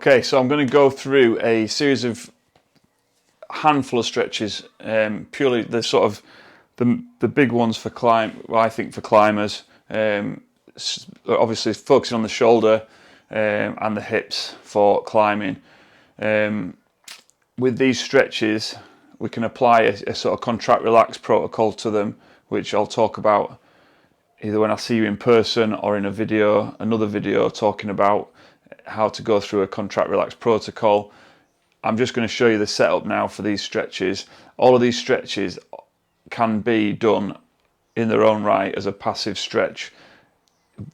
Okay, so I'm going to go through a series of handful of stretches, purely the sort of the big ones for I think for climbers. Obviously focusing on the shoulder and the hips for climbing. With these stretches, we can apply a sort of contract relax protocol to them, which I'll talk about either when I see you in person or in another video talking about how to go through a contract relax protocol. I'm just going to show you the setup now for these stretches. All of these stretches can be done in their own right as a passive stretch.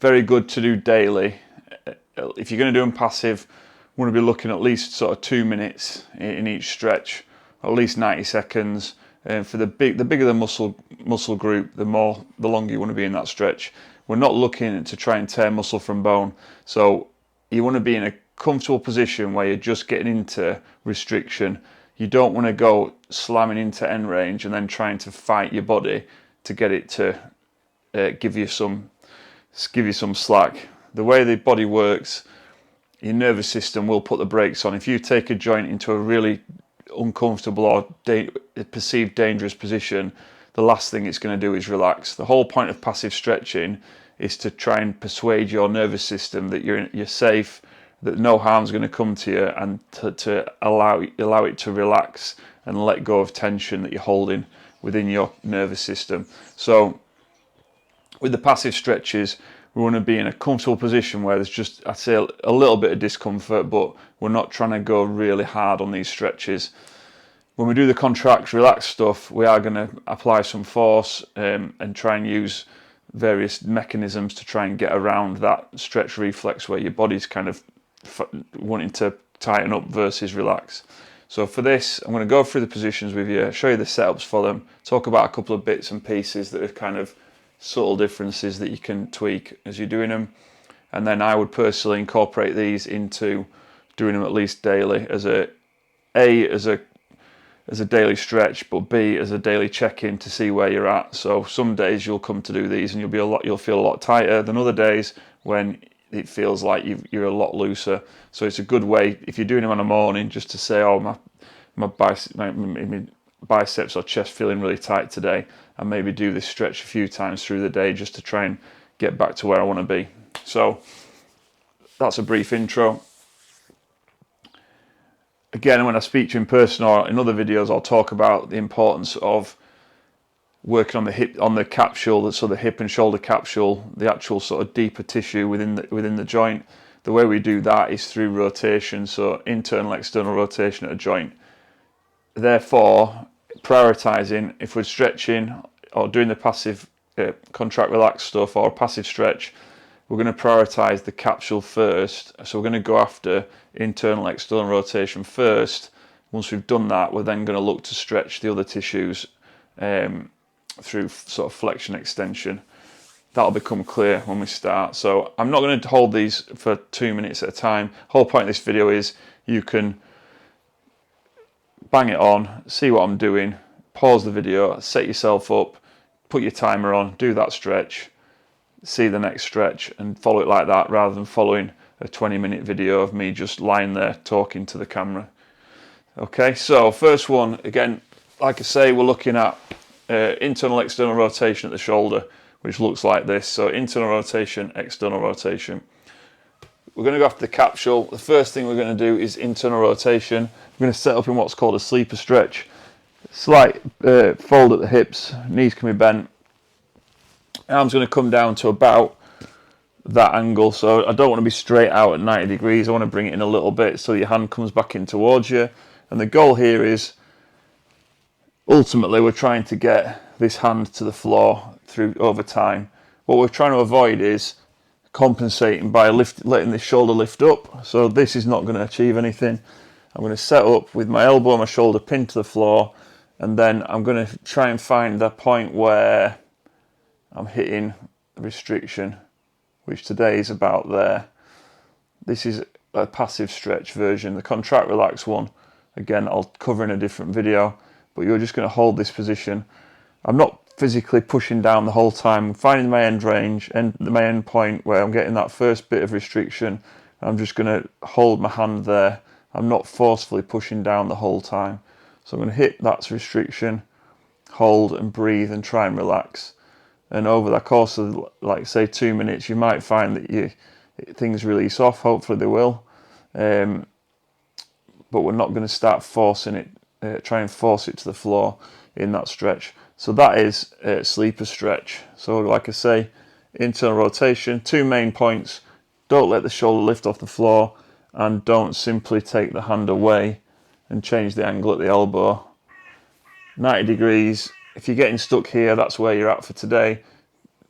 Very good to do daily. If you're going to do them passive, we want to be looking at least sort of 2 minutes in each stretch, or at least 90 seconds. For the bigger the muscle group, the longer you want to be in that stretch. We're not looking to try and tear muscle from bone, so you want to be in a comfortable position where you're just getting into restriction. You don't want to go slamming into end range and then trying to fight your body to get it to give you some slack. The way the body works, your nervous system will put the brakes on. If you take a joint into a really uncomfortable or perceived dangerous position, the last thing it's going to do is relax. The whole point of passive stretching is to try and persuade your nervous system that you're safe, that no harm's going to come to you, and to allow it to relax and let go of tension that you're holding within your nervous system. So with the passive stretches, we want to be in a comfortable position where there's just, I'd say, a little bit of discomfort, but we're not trying to go really hard on these stretches. When we do the contract relax stuff, we are going to apply some force and try and use various mechanisms to try and get around that stretch reflex where your body's kind of wanting to tighten up versus relax. So for this, I'm going to go through the positions with you, show you the setups for them, talk about a couple of bits and pieces that are kind of subtle differences that you can tweak as you're doing them, and then I would personally incorporate these into doing them at least daily as a daily stretch, but B as a daily check-in to see where you're at. So some days you'll come to do these and you'll feel a lot tighter than other days when it feels like you're a lot looser. So it's a good way if you're doing them on a morning just to say, oh, my biceps or chest feeling really tight today, and maybe do this stretch a few times through the day just to try and get back to where I want to be. So that's a brief intro. Again, when I speak to you in person or in other videos, I'll talk about the importance of working on the capsule, so the hip and shoulder capsule, the actual sort of deeper tissue within the joint. The way we do that is through rotation, so internal, external rotation at a joint. Therefore, prioritizing, if we're stretching or doing the passive contract relax stuff or a passive stretch, we're going to prioritize the capsule first. So we're going to go after internal, external rotation first. Once we've done that, we're then going to look to stretch the other tissues through sort of flexion extension. That'll become clear when we start. So I'm not going to hold these for 2 minutes at a time. The whole point of this video is you can bang it on, see what I'm doing, pause the video, set yourself up, put your timer on, do that stretch, see the next stretch, and follow it like that rather than following a 20-minute video of me just lying there talking to the camera. Okay, so first one, again, like I say, we're looking at internal, external rotation at the shoulder, which looks like this. So internal rotation, external rotation. We're going to go after the capsule. The first thing we're going to do is internal rotation. We're going to set up in what's called a sleeper stretch. Slight fold at the hips, knees can be bent. Arm's going to come down to about that angle, so I don't want to be straight out at 90 degrees. I want to bring it in a little bit so your hand comes back in towards you. And the goal here is, ultimately, we're trying to get this hand to the floor over time. What we're trying to avoid is compensating by letting this shoulder lift up. So this is not going to achieve anything. I'm going to set up with my elbow and my shoulder pinned to the floor, and then I'm going to try and find that point where I'm hitting restriction, which today is about there. This is a passive stretch version. The contract relax one, again, I'll cover in a different video, but you're just going to hold this position. I'm not physically pushing down the whole time. I'm finding my end range and my end point where I'm getting that first bit of restriction, I'm just going to hold my hand there. I'm not forcefully pushing down the whole time. So I'm going to hit that restriction, hold and breathe and try and relax. And over the course of, like, say 2 minutes, you might find that things release off. Hopefully they will. But we're not going to start forcing it, try and force it to the floor in that stretch. So that is a sleeper stretch. So like I say, internal rotation, 2 main points. Don't let the shoulder lift off the floor, and don't simply take the hand away and change the angle at the elbow. 90 degrees. If you're getting stuck here, that's where you're at for today.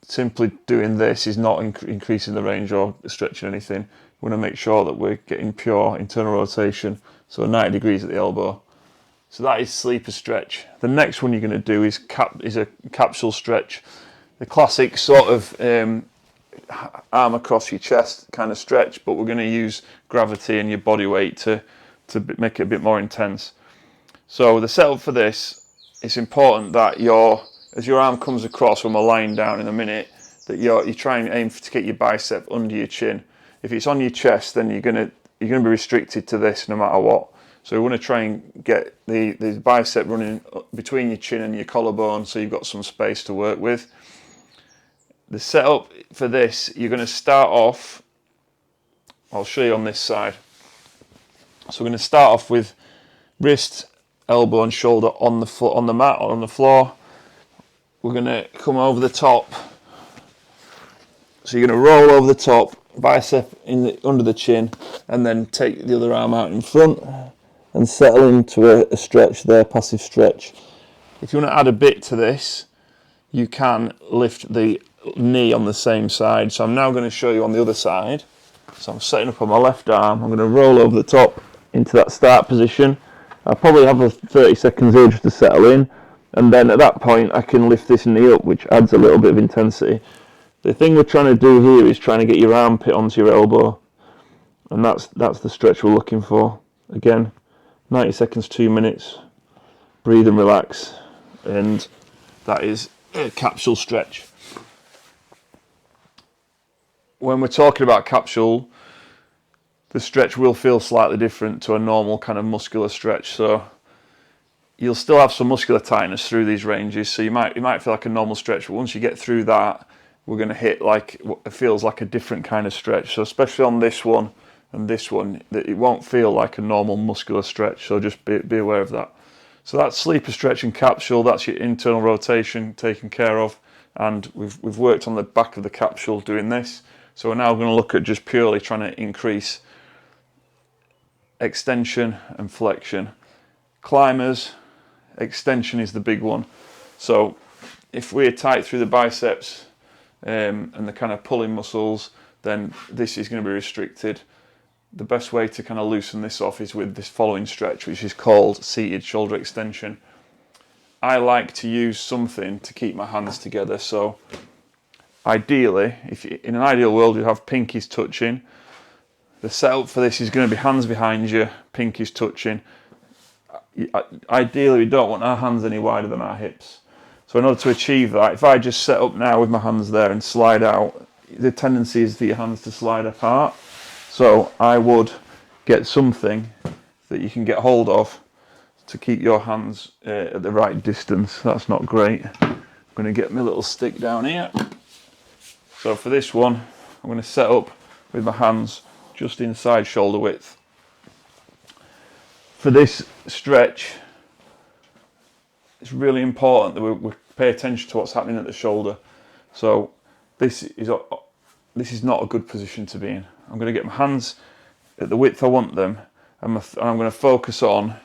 Simply doing this is not increasing the range or stretching anything. We want to make sure that we're getting pure internal rotation, so 90 degrees at the elbow. So that is sleeper stretch. The next one you're going to do is a capsule stretch. The classic sort of arm across your chest kind of stretch, but we're going to use gravity and your body weight to make it a bit more intense. So the setup for this, it's important that as your arm comes across when we're lying down in a minute, that you try and aim to get your bicep under your chin. If it's on your chest, then you're going to be restricted to this no matter what. So we want to try and get the bicep running between your chin and your collarbone, so you've got some space to work with. The setup for this, you're going to start off, I'll show you on this side. So we're going to start off with wrist, elbow and shoulder on the mat or on the floor. We're going to come over the top. So you're going to roll over the top, bicep under the chin, and then take the other arm out in front and settle into a stretch there, passive stretch. If you want to add a bit to this, you can lift the knee on the same side. So I'm now going to show you on the other side. So I'm setting up on my left arm. I'm going to roll over the top into that start position. I'll probably have a 30 seconds here just to settle in, and then at that point I can lift this knee up, which adds a little bit of intensity. The thing we're trying to do here is trying to get your armpit onto your elbow, and that's the stretch we're looking for. Again, 90 seconds, 2 minutes, breathe and relax, and that is a capsule stretch. When we're talking about capsule, the stretch will feel slightly different to a normal kind of muscular stretch. So you'll still have some muscular tightness through these ranges. So you might feel like a normal stretch, but once you get through that, we're going to hit like what feels like a different kind of stretch. So especially on this one and this one, it won't feel like a normal muscular stretch. So just be aware of that. So that's sleeper stretch and capsule. That's your internal rotation taken care of, and we've worked on the back of the capsule doing this. So we're now going to look at just purely trying to increase extension and flexion. Climbers, extension is the big one. So if we're tight through the biceps and the kind of pulling muscles, then this is going to be restricted. The best way to kind of loosen this off is with this following stretch, which is called seated shoulder extension. I like to use something to keep my hands together. So ideally, in an ideal world, you have pinkies touching. The setup for this is going to be hands behind you, pinkies touching. Ideally, we don't want our hands any wider than our hips. So in order to achieve that, if I just set up now with my hands there and slide out, the tendency is for your hands to slide apart. So I would get something that you can get hold of to keep your hands at the right distance. That's not great. I'm going to get my little stick down here. So for this one, I'm going to set up with my hands just inside shoulder width. For this stretch, it's really important that we pay attention to what's happening at the shoulder. So this is not a good position to be in. I'm going to get my hands at the width I want them, and I'm going to focus on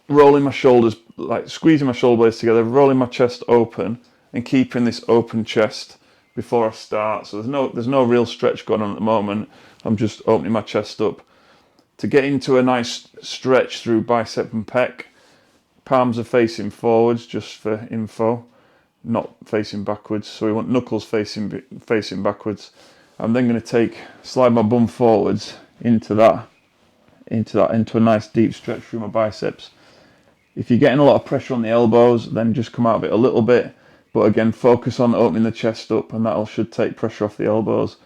rolling my shoulders, like squeezing my shoulder blades together, rolling my chest open, and keeping this open chest before I start. So there's no real stretch going on at the moment. I'm just opening my chest up. To get into a nice stretch through bicep and pec, palms are facing forwards, just for info, not facing backwards. So we want knuckles facing backwards. I'm then going to slide my bum forwards into a nice deep stretch through my biceps. If you're getting a lot of pressure on the elbows, then just come out of it a little bit. But again, focus on opening the chest up, and that should take pressure off the elbows.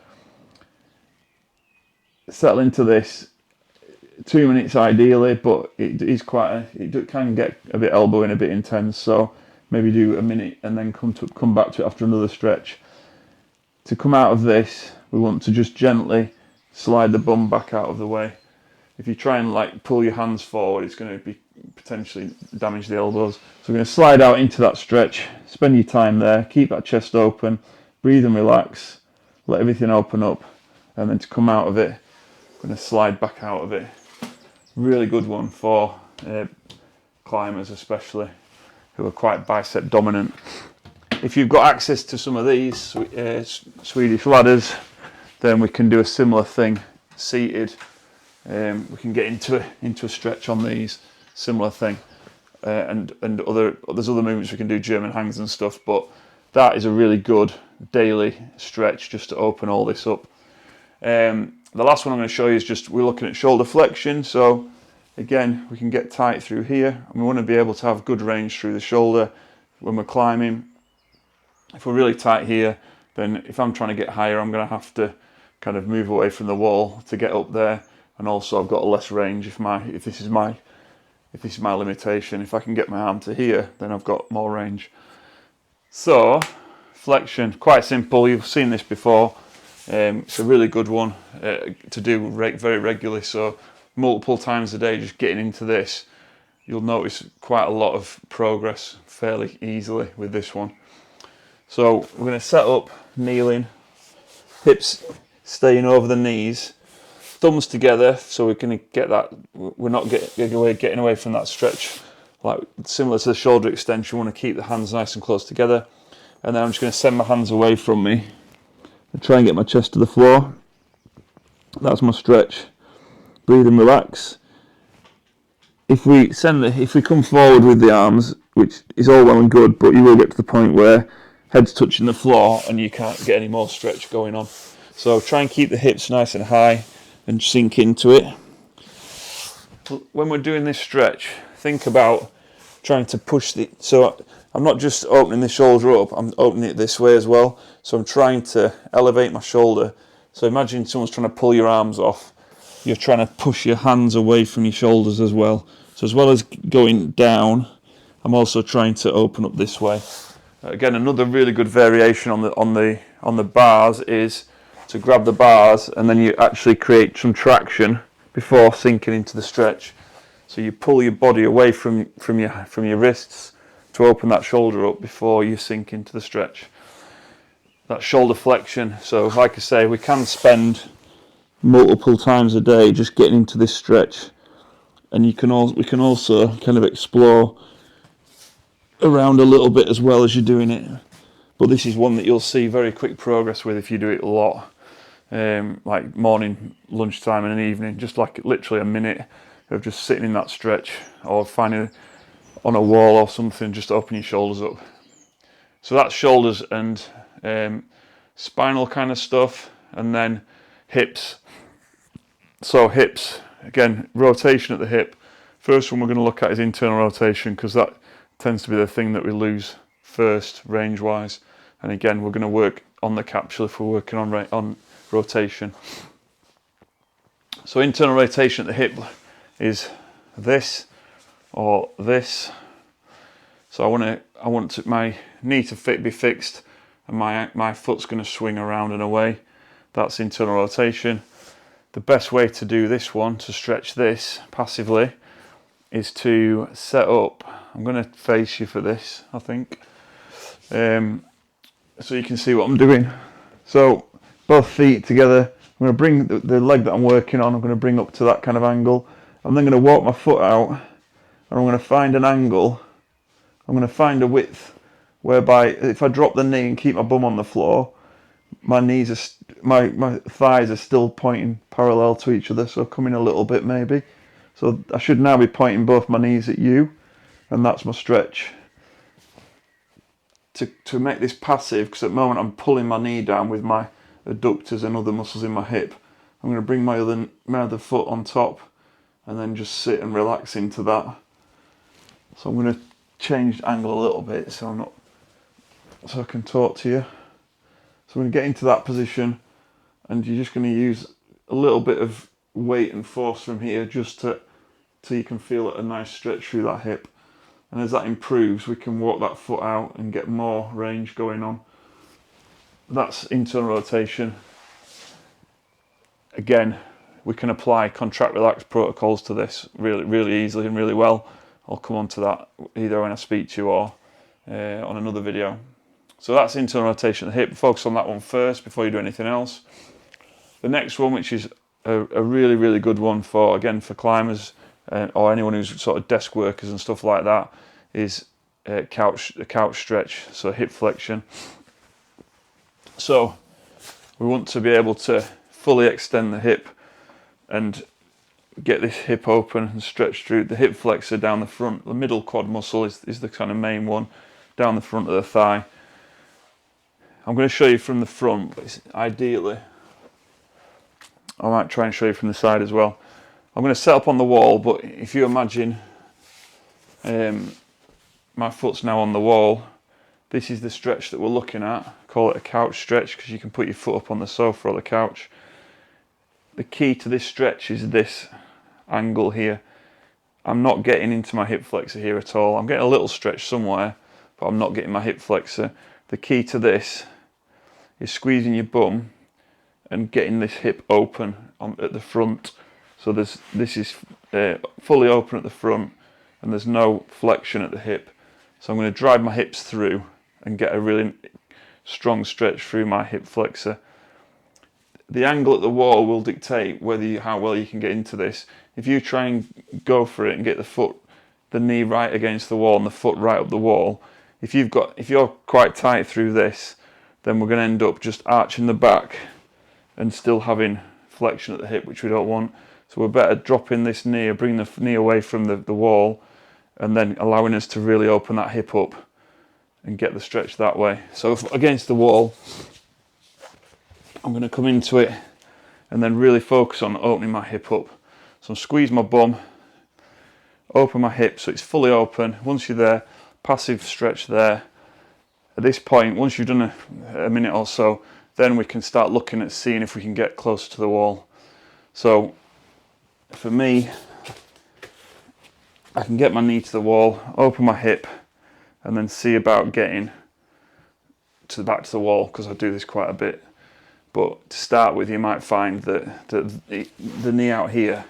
settle into this. 2 minutes ideally, but it can get a bit elbowing, a bit intense. So maybe do a minute and then come back to it after another stretch. To come out of this, we want to just gently slide the bum back out of the way. If you try and like pull your hands forward, it's going to be potentially damage the elbows. So we're going to slide out into that stretch. Spend your time there. Keep that chest open. Breathe and relax. Let everything open up, and then to come out of it, I'm going to slide back out of it. Really good one for climbers, especially who are quite bicep dominant. If you've got access to some of these Swedish ladders, then we can do a similar thing seated. We can get into a stretch on these, similar thing, and there's other movements we can do, German hangs and stuff. But that is a really good daily stretch just to open all this up. The last one I'm going to show you is just, we're looking at shoulder flexion. So again, we can get tight through here, and we want to be able to have good range through the shoulder when we're climbing. If we're really tight here, then if I'm trying to get higher, I'm going to have to kind of move away from the wall to get up there, and also I've got less range if this is my limitation. If I can get my arm to here, then I've got more range. So flexion, quite simple. You've seen this before. It's a really good one to do very regularly, so multiple times a day, just getting into this. You'll notice quite a lot of progress fairly easily with this one. So we're going to set up kneeling, hips staying over the knees, thumbs together, so we can get that, we're not getting away from that stretch, like similar to the shoulder extension. We want to keep the hands nice and close together, and then I'm just going to send my hands away from me and try and get my chest to the floor. That's my stretch. Breathe and relax. If we come forward with the arms, which is all well and good, but you will get to the point where head's touching the floor and you can't get any more stretch going on. So try and keep the hips nice and high and sink into it. When we're doing this stretch, think about trying to push so I'm not just opening the shoulder up, I'm opening it this way as well. So I'm trying to elevate my shoulder. So imagine someone's trying to pull your arms off. You're trying to push your hands away from your shoulders as well. So as well as going down, I'm also trying to open up this way. Again, another really good variation on the bars is to grab the bars, and then you actually create some traction before sinking into the stretch. So you pull your body away from your wrists to open that shoulder up before you sink into the stretch. That shoulder flexion. So like I say, we can spend multiple times a day just getting into this stretch, and we can also kind of explore around a little bit as well as you're doing it. But this is one that you'll see very quick progress with if you do it a lot, like morning, lunchtime and an evening, just like literally a minute of just sitting in that stretch, or finding on a wall or something, just open your shoulders up. So that's shoulders and spinal kind of stuff, and then hips. So hips, again, rotation at the hip. First one we're going to look at is internal rotation, because that tends to be the thing that we lose first range wise. And again, we're going to work on the capsule if we're working on rotation. So internal rotation at the hip is this or this. So I want my knee to be fixed, and my foot's going to swing around and away. That's internal rotation. The best way to do this one, to stretch this passively, is to set up. I'm going to face you for this, I think, so you can see what I'm doing. So both feet together. I'm going to bring the leg that I'm working on, I'm going to bring up to that kind of angle. I'm then going to walk my foot out, and I'm going to find an angle. I'm going to find a width whereby if I drop the knee and keep my bum on the floor, my thighs are still pointing parallel to each other, so coming a little bit maybe. So I should now be pointing both my knees at you, and that's my stretch. To make this passive, because at the moment I'm pulling my knee down with my adductors and other muscles in my hip, I'm going to bring my other foot on top and then just sit and relax into that. So I'm going to change the angle a little bit so I can talk to you. So I'm going to get into that position, and you're just going to use a little bit of weight and force from here just till you can feel a nice stretch through that hip. And as that improves, we can walk that foot out and get more range going on. That's internal rotation. Again, we can apply contract relax protocols to this really easily and really well. I'll come on to that either when I speak to you or on another video. So that's internal rotation of the hip. Focus on that one first before you do anything else. The next one, which is a really good one for climbers or anyone who's sort of desk workers and stuff like that, is the couch stretch, so hip flexion. So we want to be able to fully extend the hip and get this hip open and stretch through the hip flexor down the front. The middle quad muscle is the kind of main one down the front of the thigh. I'm going to show you from the front, but ideally I might try and show you from the side as well. I'm going to set up on the wall, but if you imagine my foot's now on the wall, this is the stretch that we're looking at. Call it a couch stretch because you can put your foot up on the sofa or the couch. The key to this stretch is this angle here. I'm not getting into my hip flexor here at all. I'm getting a little stretch somewhere, but I'm not getting my hip flexor. The key to this is squeezing your bum and getting this hip open at the front. So this is fully open at the front and there's no flexion at the hip. So I'm going to drive my hips through and get a really strong stretch through my hip flexor. The angle at the wall will dictate how well you can get into this. If you try and go for it and get the knee right against the wall and the foot right up the wall, if you're quite tight through this, then we're going to end up just arching the back and still having flexion at the hip, which we don't want. So we're better dropping this knee or bringing the knee away from the wall and then allowing us to really open that hip up and get the stretch that way. So against the wall, I'm going to come into it and then really focus on opening my hip up. So squeeze my bum, open my hip so it's fully open. Once you're there, passive stretch there. At this point, once you've done a minute or so, then we can start looking at seeing if we can get closer to the wall. So for me, I can get my knee to the wall, open my hip, and then see about getting back to the wall, because I do this quite a bit. But to start with, you might find that the knee out here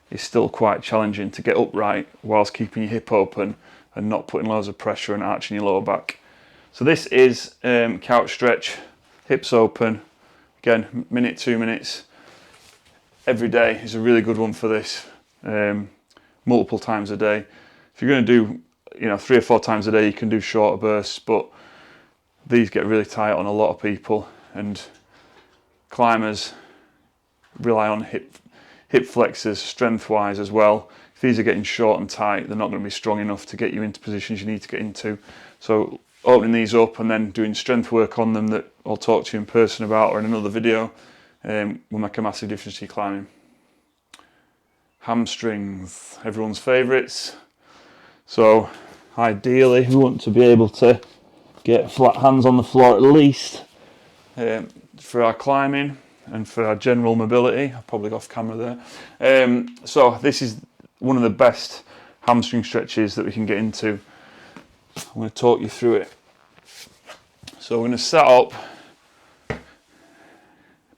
is still quite challenging to get upright whilst keeping your hip open and not putting loads of pressure and arching your lower back. So this is couch stretch, hips open, again, minute, 2 minutes. Every day is a really good one for this, multiple times a day. If you're going to do 3 or 4 times a day, you can do shorter bursts, but these get really tight on a lot of people, and climbers rely on hip flexors strength-wise as well. If these are getting short and tight, they're not going to be strong enough to get you into positions you need to get into. So opening these up and then doing strength work on them that I'll talk to you in person about or in another video will make a massive difference to your climbing. Hamstrings, everyone's favourites. So ideally we want to be able to get flat hands on the floor at least for our climbing and for our general mobility. I'll probably go off camera there. So this is one of the best hamstring stretches that we can get into. I'm going to talk you through it. So we're going to set up,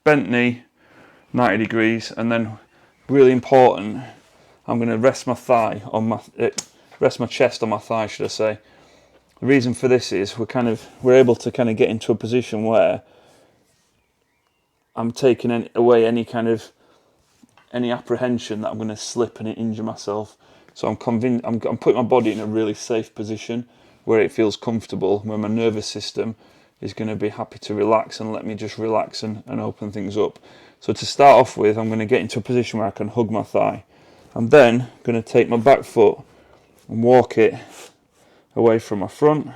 bent knee, 90 degrees, and then really important, I'm going to rest my chest on my thigh, should I say. The reason for this is we're able to kind of get into a position where I'm taking away any apprehension that I'm going to slip and injure myself. So I'm putting my body in a really safe position where it feels comfortable, where my nervous system is going to be happy to relax and let me just relax and open things up. So to start off with, I'm going to get into a position where I can hug my thigh. I'm then going to take my back foot and walk it away from my front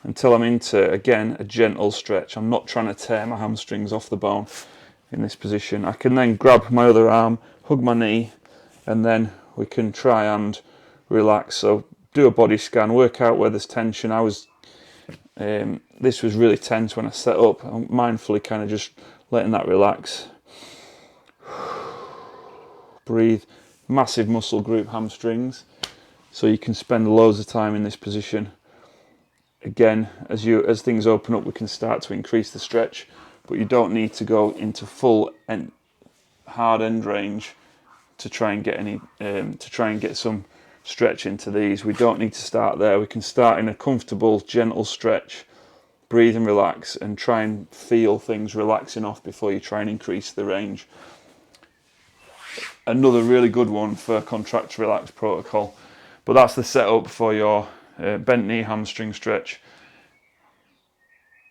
until I'm into, again, a gentle stretch. I'm not trying to tear my hamstrings off the bone in this position. I can then grab my other arm, hug my knee, and then we can try and relax. So do a body scan, work out where there's tension. This was really tense when I set up. I'm mindfully kind of just letting that relax. breathe. Massive muscle group, hamstrings. So you can spend loads of time in this position. Again, as things open up, we can start to increase the stretch, but you don't need to go into full and hard end range to try and get some stretch into these. We don't need to start there. We can start in a comfortable, gentle stretch, breathe and relax, and try and feel things relaxing off before you try and increase the range. Another really good one for contract relax protocol. But that's the setup for your bent knee hamstring stretch.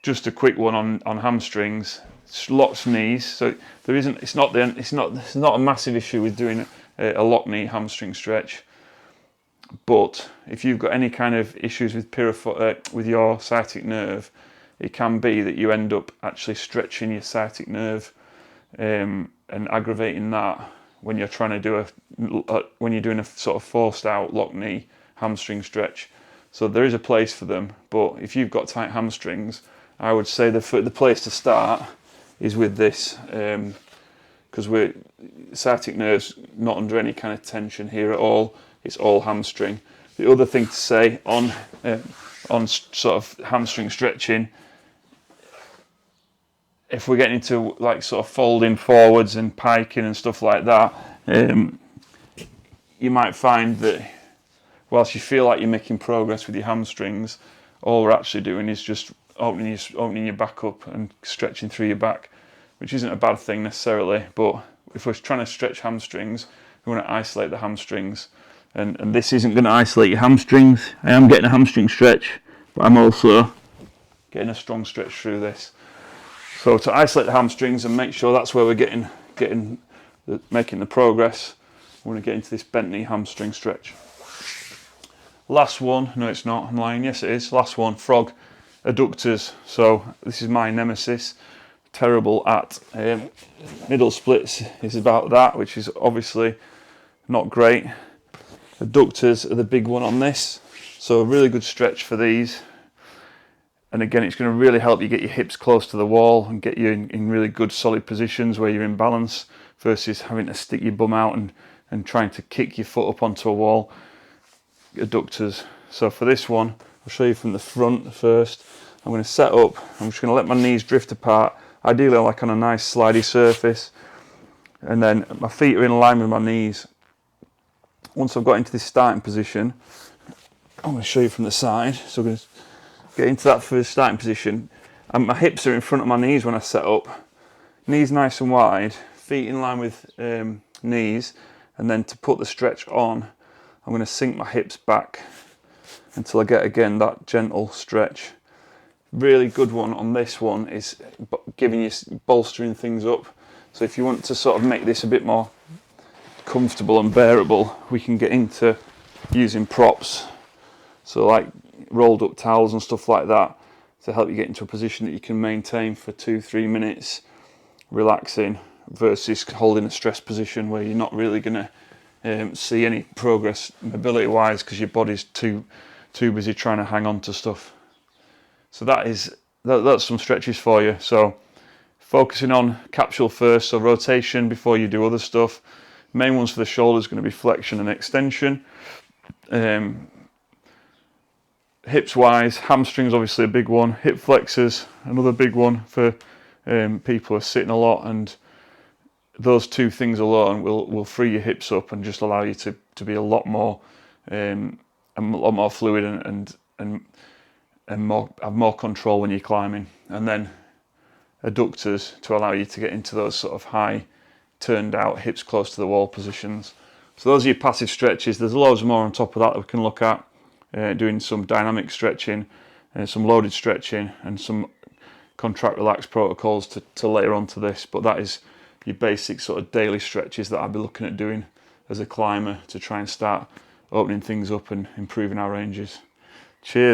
Just a quick one on hamstrings. Locked knees. So it's not a massive issue with doing a locked knee hamstring stretch. But if you've got any kind of issues with with your sciatic nerve, it can be that you end up actually stretching your sciatic nerve and aggravating that when you're trying to do when you're doing a sort of forced out locked knee hamstring stretch. So there is a place for them, but if you've got tight hamstrings, I would say the place to start is with this, because sciatic nerve's not under any kind of tension here at all. It's all hamstring. The other thing to say on sort of hamstring stretching, if we're getting into like sort of folding forwards and piking and stuff like that, you might find that whilst you feel like you're making progress with your hamstrings, all we're actually doing is just opening your back up and stretching through your back, which isn't a bad thing necessarily. But if we're trying to stretch hamstrings, we want to isolate the hamstrings, and this isn't going to isolate your hamstrings. I am getting a hamstring stretch, but I'm also getting a strong stretch through this. So to isolate the hamstrings and make sure that's where we're making the progress, we want to get into this bent knee hamstring stretch. Last one, no it's not, I'm lying, yes it is, last one, frog adductors. So this is my nemesis, terrible at middle splits, is about that, which is obviously not great. Adductors are the big one on this, so a really good stretch for these. And again, it's going to really help you get your hips close to the wall and get you in really good solid positions where you're in balance, versus having to stick your bum out and trying to kick your foot up onto a wall. Adductors. So for this one, I'll show you from the front first. I'm going to set up, I'm just going to let my knees drift apart, ideally like on a nice slidey surface, and then my feet are in line with my knees. Once I've got into this starting position, I'm going to show you from the side. So I'm going to get into that first starting position, and my hips are in front of my knees when I set up. Knees nice and wide, feet in line with knees, and then to put the stretch on, I'm going to sink my hips back until I get again that gentle stretch. Really good one on this one is bolstering things up. So if you want to sort of make this a bit more comfortable and bearable, we can get into using props. So like rolled up towels and stuff like that to help you get into a position that you can maintain for 2-3 minutes relaxing, versus holding a stress position where you're not really going to see any progress mobility wise because your body's too busy trying to hang on to stuff. So that's some stretches for you. So focusing on capsule first, so rotation before you do other stuff. Main ones for the shoulders going to be flexion and extension. Hips wise, hamstrings obviously a big one. Hip flexors, another big one for people who are sitting a lot, and those two things alone will free your hips up and just allow you to be a lot more fluid and have more control when you're climbing. And then adductors to allow you to get into those sort of high turned out hips close to the wall positions. So those are your passive stretches. There's loads more on top of that we can look at, doing some dynamic stretching, some loaded stretching, and some contract relax protocols to layer onto this. But that is your basic sort of daily stretches that I'll be looking at doing as a climber to try and start opening things up and improving our ranges. Cheers.